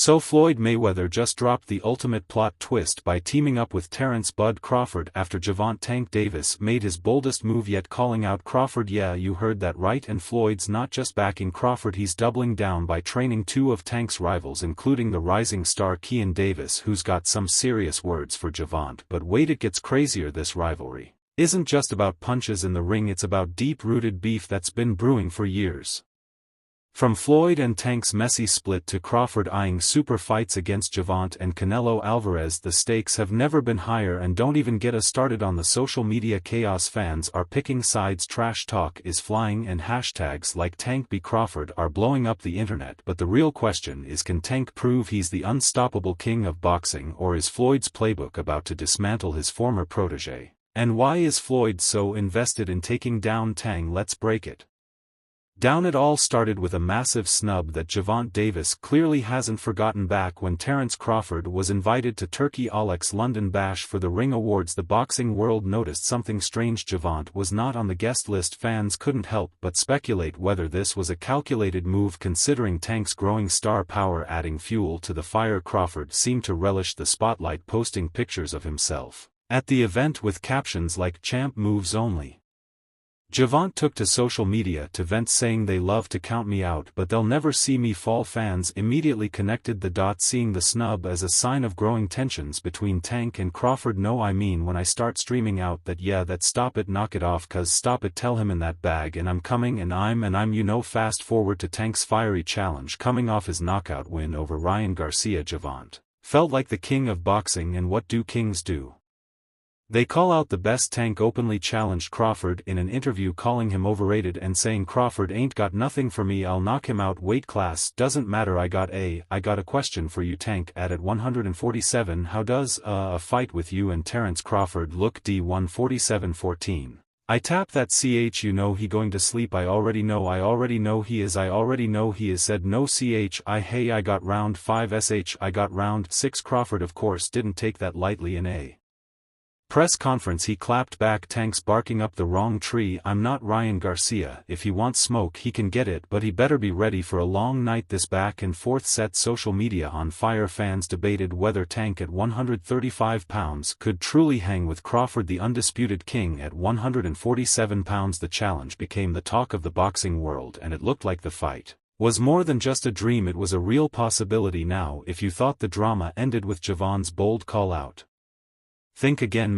So Floyd Mayweather just dropped the ultimate plot twist by teaming up with Terence "Bud" Crawford after Gervonta "Tank" Davis made his boldest move yet, calling out Crawford. Yeah, you heard that right, and Floyd's not just backing Crawford, he's doubling down by training two of Tank's rivals, including the rising star Kean Davis, who's got some serious words for Gervonta. But wait, it gets crazier. This rivalry isn't just about punches in the ring, it's about deep-rooted beef that's been brewing for years. From Floyd and Tank's messy split to Crawford eyeing super fights against Gervonta and Canelo Alvarez, the stakes have never been higher. And don't even get us started on the social media chaos. Fans are picking sides, trash talk is flying, and hashtags like Tank b Crawford are blowing up the internet. But the real question is, can Tank prove he's the unstoppable king of boxing, or is Floyd's playbook about to dismantle his former protege? And why is Floyd so invested in taking down Tank? Let's break it down. It all started with a massive snub that Gervonta Davis clearly hasn't forgotten. Back when Terence Crawford was invited to Turkey Alex London Bash for the Ring Awards, the boxing world noticed something strange. Gervonta was not on the guest list. Fans couldn't help but speculate whether this was a calculated move, considering Tank's growing star power. Adding fuel to the fire, Crawford seemed to relish the spotlight, posting pictures of himself at the event with captions like "Champ moves only." Gervonta took to social media to vent, saying, "They love to count me out, but they'll never see me fall." Fans immediately connected the dots, seeing the snub as a sign of growing tensions between Tank and Crawford. "No, I mean, when I start streaming out that, yeah, that, stop it, knock it off, cuz stop it, tell him in that bag, and I'm coming, and I'm you know." Fast forward to Tank's fiery challenge coming off his knockout win over Ryan Garcia. Gervonta felt like the king of boxing, and what do kings do? They call out the best. Tank openly challenged Crawford in an interview, calling him overrated and saying, "Crawford ain't got nothing for me, I'll knock him out. Weight class doesn't matter. I got a question for you." Tank at 147, "How does a fight with you and Terence Crawford look?" D 147-14. "I tap that ch, you know he going to sleep. I already know he is. Said no ch, I got round 5 sh, I got round 6. Crawford of course didn't take that lightly. In a press conference he clapped back, "Tank's barking up the wrong tree. I'm not Ryan Garcia. If he wants smoke he can get it, but he better be ready for a long night." This back and forth set social media on fire. Fans debated whether Tank at 135 pounds could truly hang with Crawford, the undisputed king, at 147 pounds. The challenge became the talk of the boxing world, and it looked like the fight was more than just a dream, it was a real possibility. Now, if you thought the drama ended with Gervonta's bold call-out, think again.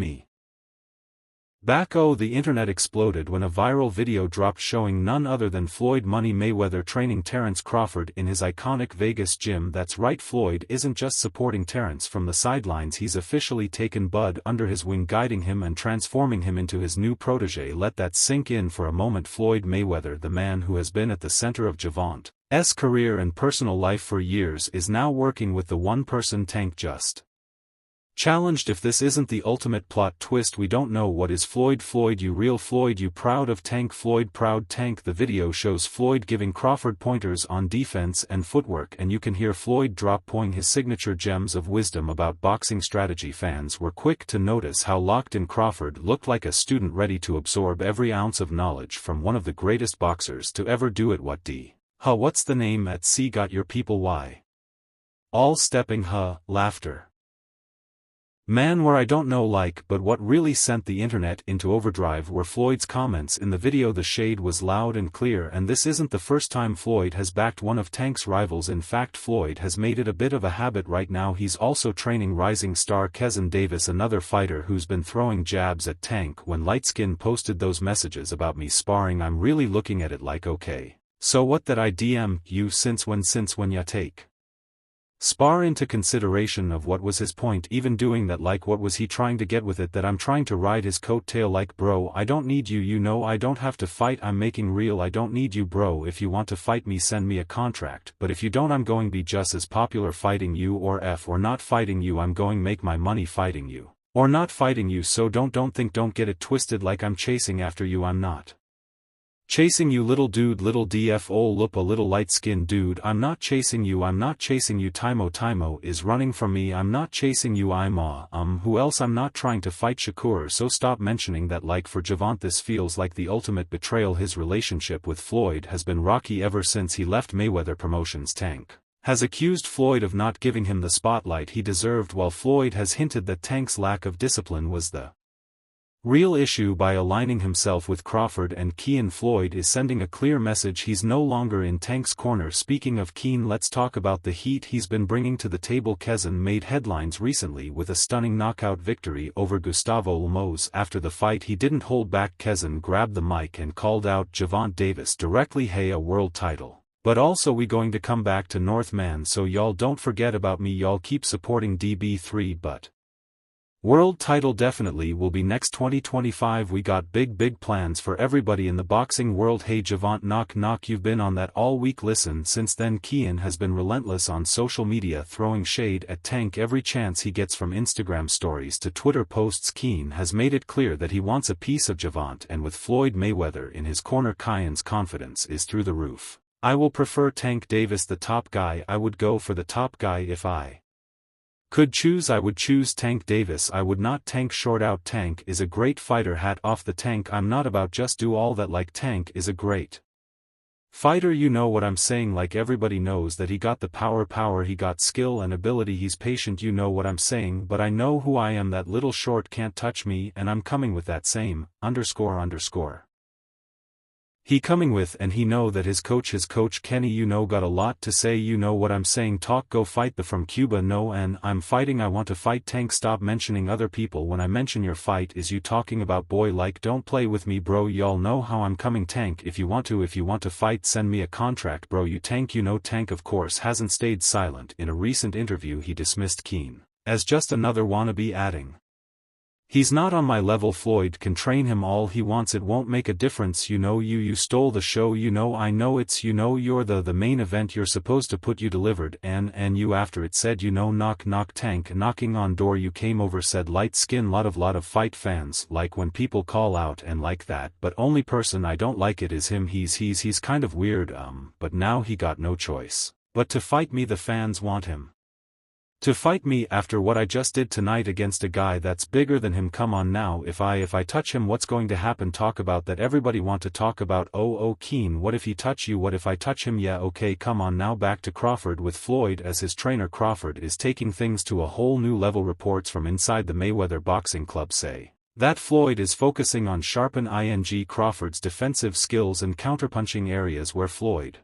The internet exploded when a viral video dropped showing none other than Floyd "Money" Mayweather training Terence Crawford in his iconic Vegas gym. That's right, Floyd isn't just supporting Terence from the sidelines, he's officially taken Bud under his wing, guiding him and transforming him into his new protege. Let that sink in for a moment. Floyd Mayweather, the man who has been at the center of Gervonta's career and personal life for years, is now working with the one person Tank just challenged. If this isn't the ultimate plot twist, we don't know what is. Floyd, you real? Floyd, you proud of Tank? Floyd proud Tank. The video shows Floyd giving Crawford pointers on defense and footwork, and you can hear Floyd dropping his signature gems of wisdom about boxing strategy. Fans were quick to notice how locked in Crawford looked, like a student ready to absorb every ounce of knowledge from one of the greatest boxers to ever do it. What's the name at C? Got your people why all stepping? Laughter. Man, where I don't know but what really sent the internet into overdrive were Floyd's comments in the video. The shade was loud and clear, and this isn't the first time Floyd has backed one of Tank's rivals. In fact, Floyd has made it a bit of a habit right now. He's also training rising star Kean Davis, another fighter who's been throwing jabs at Tank. When Lightskin posted those messages about me sparring, I'm really looking at it like, okay, so what that I DM you since when ya take spar into consideration of what was his point even doing that? Like, what was he trying to get with it? That I'm trying to ride his coattail? Like, bro, I don't need you, you know I don't have to fight, I'm making real, I don't need you, bro. If you want to fight me, send me a contract, but if you don't, I'm going be just as popular fighting you, or not fighting you. I'm going make my money fighting you or not fighting you. So don't get it twisted like I'm chasing after you. I'm not chasing you, little dude, little df look a little light-skinned dude. I'm not chasing you, Timo is running from me. I'm not chasing you. Who else? I'm not trying to fight Shakur, so stop mentioning that. Like, for Gervonta, this feels like the ultimate betrayal. His relationship with Floyd has been rocky ever since he left Mayweather Promotions. Tank has accused Floyd of not giving him the spotlight he deserved, while Floyd has hinted that Tank's lack of discipline was the real issue. By aligning himself with Crawford and Keane, Floyd is sending a clear message he's no longer in Tank's corner. Speaking of Keane, let's talk about the heat he's been bringing to the table. Kazan made headlines recently with a stunning knockout victory over Gustavo Lemos. After the fight, he didn't hold back. Kazan grabbed the mic and called out Gervonta Davis directly. Hey, a world title. But also, we going to come back to North, man, so y'all don't forget about me. Y'all keep supporting DB3, but world title definitely will be next 2025. We got big plans for everybody in the boxing world. Hey Gervonta, knock, you've been on that all week. Listen, since then Keane has been relentless on social media, throwing shade at Tank every chance he gets, from Instagram stories to Twitter posts. Keane has made it clear that he wants a piece of Gervonta, and with Floyd Mayweather in his corner, Keane's confidence is through the roof. I will prefer Tank Davis, the top guy. I would go for the top guy if I could choose. I would choose Tank Davis. I would not Tank short out. Tank is a great fighter. Hat off the Tank. I'm not about just do all that. Like, Tank is a great fighter, you know what I'm saying. Like, everybody knows that he got the power, he got skill and ability, he's patient, you know what I'm saying. But I know who I am. That little short can't touch me, and I'm coming with that same __ he coming with, and he know that his coach Kenny, you know, got a lot to say, you know what I'm saying. Talk, go fight. The from Cuba, no, and I'm fighting. I want to fight. Tank, stop mentioning other people. When I mention your fight, is you talking about boy? Like, don't play with me, bro. Y'all know how I'm coming. Tank, if you want to fight, send me a contract, bro. You Tank, you know. Tank of course hasn't stayed silent. In a recent interview he dismissed Keane as just another wannabe, adding, he's not on my level. Floyd can train him all he wants, it won't make a difference. You know, you stole the show, you know. I know it's, you know, you're the main event you're supposed to put. You delivered, and you after it said, you know, knock. Tank knocking on door. You came over, said light skin, lot of fight fans like when people call out and like that, but only person I don't like it is him. He's kind of weird, but now he got no choice but to fight me. The fans want him to fight me after what I just did tonight against a guy that's bigger than him. Come on now, if I touch him, what's going to happen? Talk about that. Everybody want to talk about, oh Keane, what if he touch you? What if I touch him? Yeah, okay, come on now. Back to Crawford with Floyd as his trainer. Crawford is taking things to a whole new level. Reports from inside the Mayweather Boxing Club say that Floyd is focusing on sharpen Crawford's defensive skills and counterpunching, areas where Floyd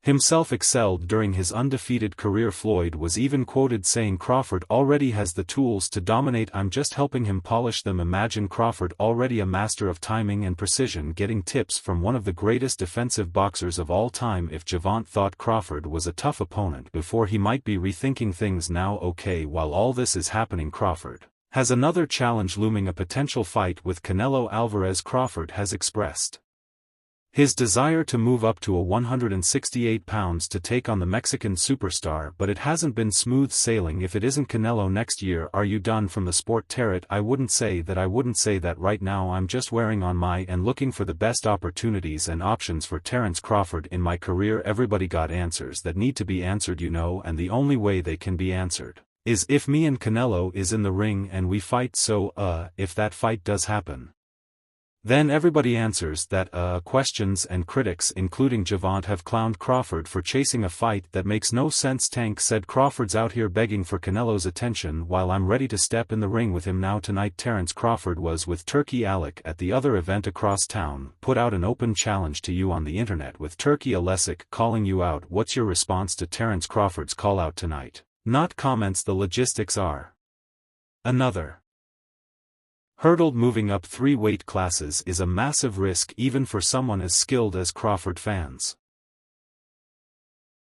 himself excelled during his undefeated career. Floyd was even quoted saying Crawford already has the tools to dominate, I'm just helping him polish them. Imagine Crawford, already a master of timing and precision, getting tips from one of the greatest defensive boxers of all time. If Gervonta thought Crawford was a tough opponent before, he might be rethinking things now. Okay, while all this is happening, Crawford has another challenge looming, a potential fight with Canelo Alvarez. Crawford has expressed his desire to move up to 168 pounds to take on the Mexican superstar, but it hasn't been smooth sailing. If it isn't Canelo next year, are you done? From the Sport. Terret, I wouldn't say that right now. I'm just wearing on my and looking for the best opportunities and options for Terence Crawford in my career. Everybody got answers that need to be answered, you know, and the only way they can be answered is if me and Canelo is in the ring and we fight. So if that fight does happen, then everybody answers that. Questions and critics, including Gervonta, have clowned Crawford for chasing a fight that makes no sense. Tank said Crawford's out here begging for Canelo's attention while I'm ready to step in the ring with him now. Tonight Terence Crawford was with Turkey Alec at the other event across town. Put out an open challenge to you on the internet, with Turkey Alec calling you out. What's your response to Terence Crawford's call out tonight? Not comments. The logistics are another hurdle. Moving up 3 weight classes is a massive risk even for someone as skilled as Crawford. Fans